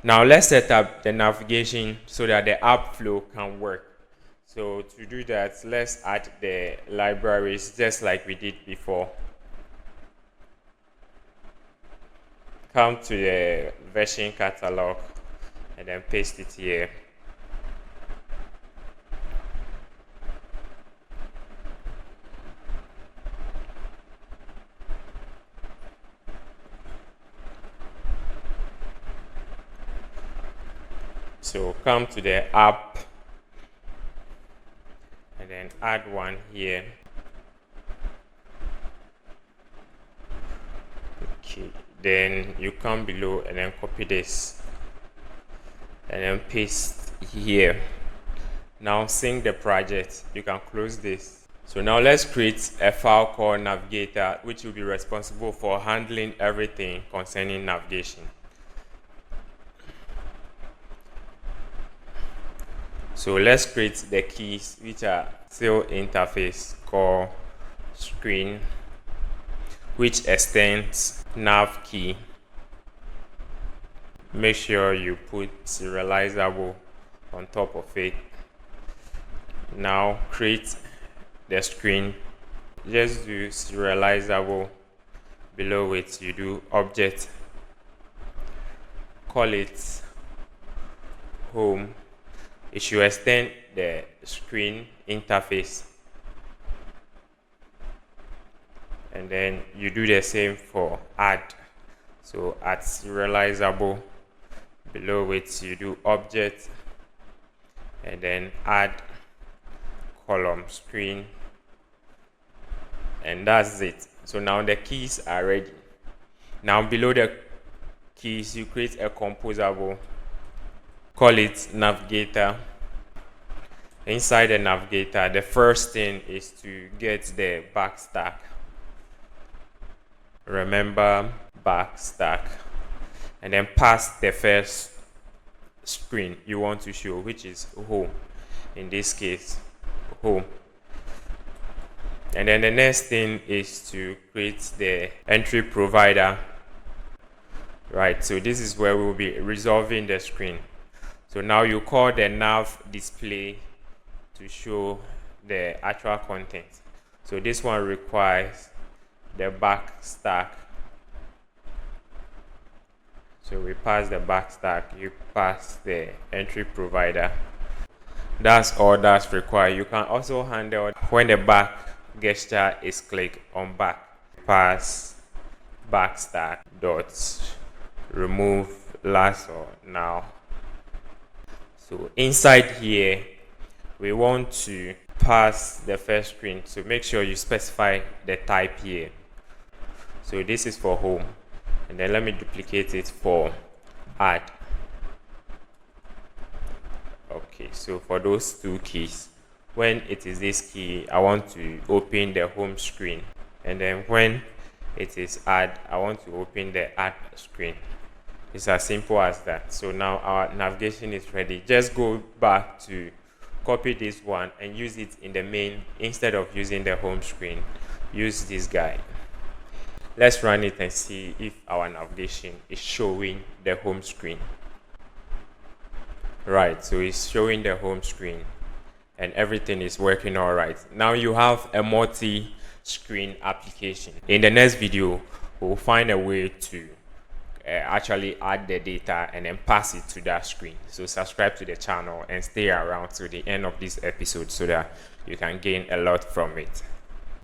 Now let's set up the navigation so that the app flow can work. So to do that, let's add the libraries just like we did before. Come to the version catalog and then paste it here. So come to the app and then add one here. Okay, then you come below and then copy this and then paste here. Now sync the project. You can close this. So now let's create a file called navigator, which will be responsible for handling everything concerning navigation. So let's create the keys, which are still interface called screen, which extends nav key. Make sure you put serializable on top of it. Now create the screen. Just do serializable. Below it, you do object. Call it home. It should extend the screen interface. And then you do the same for add. So at serializable, below it you do object and then add column screen, and that's it. So now the keys are ready. Now below the keys you create a composable, call it navigator. Inside the navigator, the first thing is to get the backstack. Remember backstack, and then pass the first screen you want to show, which is home. In this case, home. And then the next thing is to create the entry provider. Right, so this is where we will be resolving the screen. So now you call the nav display to show the actual content. So this one requires the backstack. So we pass the backstack, you pass the entry provider. That's all that's required. You can also handle when the back gesture is clicked on back. Pass backstack dot remove last or now. So inside here, we want to pass the first screen. So make sure you specify the type here. So this is for home. And then let me duplicate it for add. Okay, so for those two keys, when it is this key, I want to open the home screen. And then when it is add, I want to open the add screen. It's as simple as that. So now our navigation is ready. Just go back to copy this one and use it in the main instead of using the home screen. Use this guy. Let's run it and see if our navigation is showing the home screen. Right, so it's showing the home screen and everything is working all right. Now you have a multi-screen application. In the next video, we'll find a way to actually add the data and then pass it to that screen. So subscribe to the channel and stay around to the end of this episode so that you can gain a lot from it.